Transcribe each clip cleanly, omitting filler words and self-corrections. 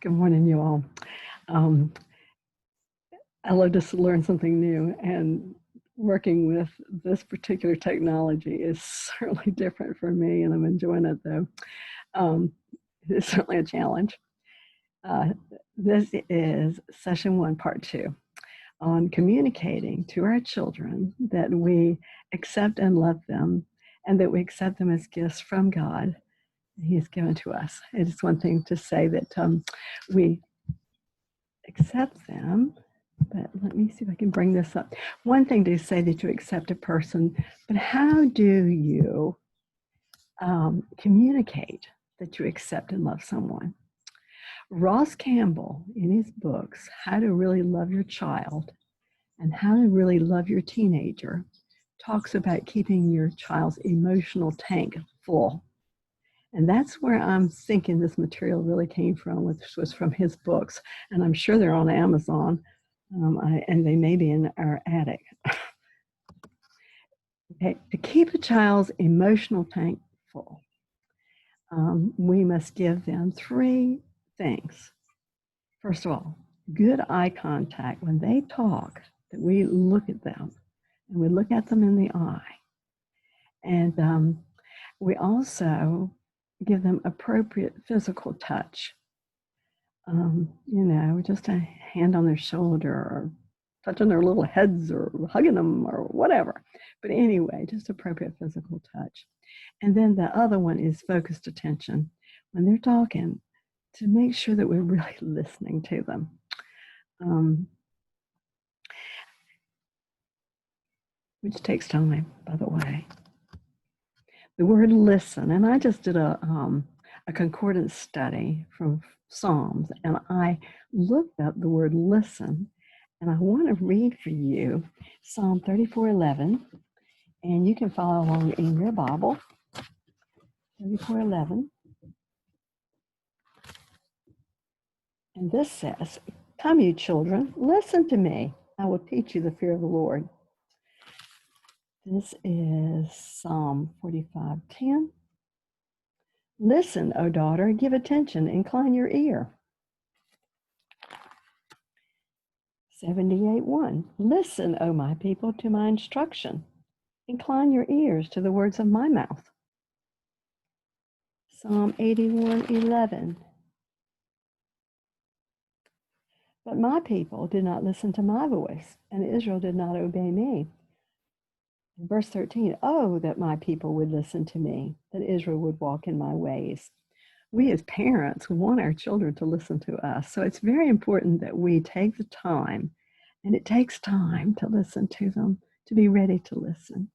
Good morning, you all. I love to learn something new, and working with this particular technology is certainly different for me, and I'm enjoying it, though. It's certainly a challenge. This is session 1, part 2, on communicating to our children that we accept and love them, and that we accept them as gifts from God He has given to us. It is one thing to say that we accept them, but let me see if I can bring this up. One thing to say that you accept a person, but how do you communicate that you accept and love someone? Ross Campbell, in his books, How to Really Love Your Child and How to Really Love Your Teenager, talks about keeping your child's emotional tank full. And that's where I'm thinking this material really came from, which was from his books. And I'm sure they're on Amazon, and they may be in our attic. Okay, to keep a child's emotional tank full, we must give them 3 things. First of all, good eye contact. When they talk, that we look at them, and we look at them in the eye. And we also give them appropriate physical touch. Just a hand on their shoulder, or touching their little heads, or hugging them, or whatever. But anyway, just appropriate physical touch. And then the other one is focused attention. When they're talking, to make sure that we're really listening to them. Which takes time, by the way. The word listen, and I just did a concordance study from Psalms, and I looked up the word listen, and I want to read for you Psalm 34:11, and you can follow along in your Bible. 34:11, and this says, "Come, you children, listen to me. I will teach you the fear of the Lord." This is Psalm 45:10. "Listen, O daughter, give attention, incline your ear." 78:1. "Listen, O my people, to my instruction. Incline your ears to the words of my mouth." Psalm 81:11. "But my people did not listen to my voice, and Israel did not obey me." In verse 13, "Oh, that my people would listen to me, that Israel would walk in my ways." We as parents want our children to listen to us. So it's very important that we take the time, and it takes time to listen to them, to be ready to listen.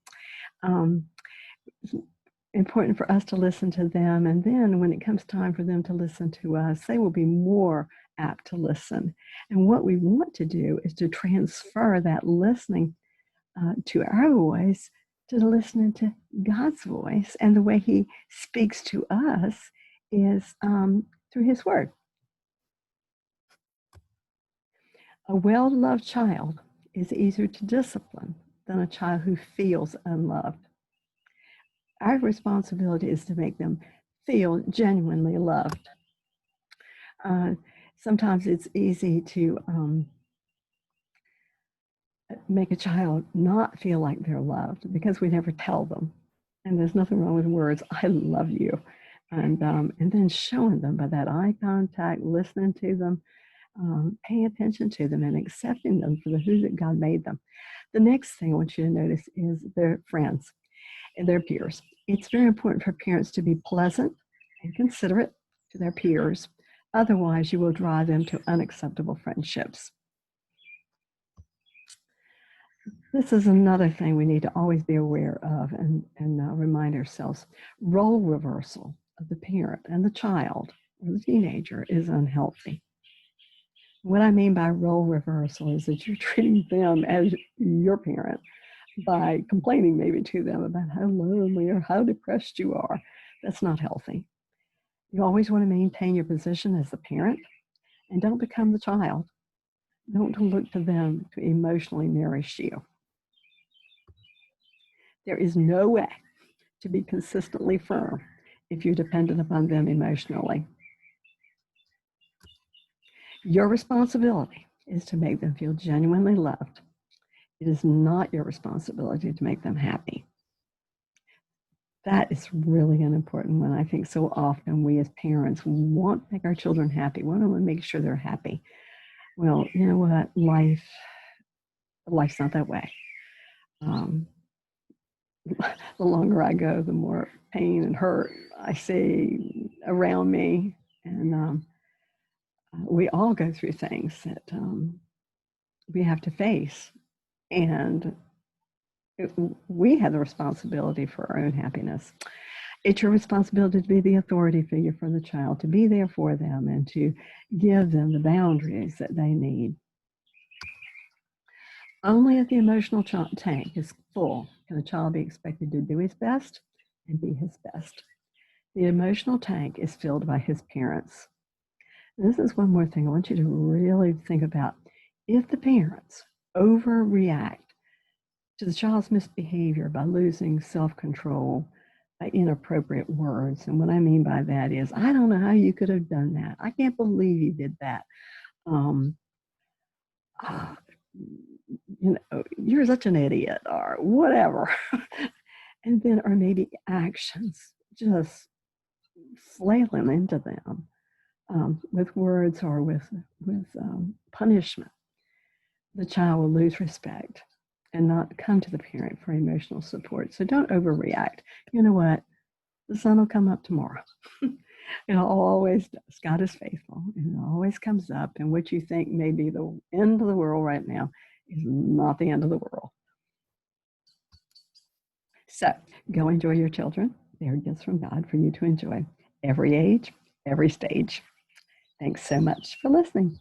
Important for us to listen to them, and then when it comes time for them to listen to us, they will be more apt to listen. And what we want to do is to transfer that listening to our voice to listening to God's voice, and the way He speaks to us is through His Word. A well-loved child is easier to discipline than a child who feels unloved. Our responsibility is to make them feel genuinely loved. Sometimes it's easy to make a child not feel like they're loved because we never tell them. And there's nothing wrong with words, "I love you." And then showing them by that eye contact, listening to them, paying attention to them, and accepting them for who that God made them. The next thing I want you to notice is their friends and their peers. It's very important for parents to be pleasant and considerate to their peers. Otherwise, you will drive them to unacceptable friendships. This is another thing we need to always be aware of and remind ourselves. Role reversal of the parent and the child or the teenager is unhealthy. What I mean by role reversal is that you're treating them as your parent by complaining maybe to them about how lonely or how depressed you are. That's not healthy. You always want to maintain your position as the parent, and don't become the child. Don't look to them to emotionally nourish you. There is no way to be consistently firm if you're dependent upon them emotionally. Your responsibility is to make them feel genuinely loved. It is not your responsibility to make them happy. That is really an important one. I think so often we as parents want to make our children happy. We want to make sure they're happy. Well, you know what? Life's not that way. The longer I go, the more pain and hurt I see around me. And we all go through things that we have to face. And we have the responsibility for our own happiness. It's your responsibility to be the authority figure for the child, to be there for them and to give them the boundaries that they need. Only if the emotional tank is full can a child be expected to do his best and be his best. The emotional tank is filled by his parents. This is one more thing I want you to really think about. If the parents overreact to the child's misbehavior by losing self-control, by inappropriate words, and what I mean by that is, I don't know how you could have done that. I can't believe you did that. You know, you're such an idiot, or whatever. And then, or maybe actions, just flailing into them with words or with punishment. The child will lose respect and not come to the parent for emotional support. So don't overreact. You know what? The sun will come up tomorrow. It always does. God is faithful, and it always comes up. And what you think may be the end of the world right now is not the end of the world. So go enjoy your children. They are gifts from God for you to enjoy. Every age, every stage. Thanks so much for listening.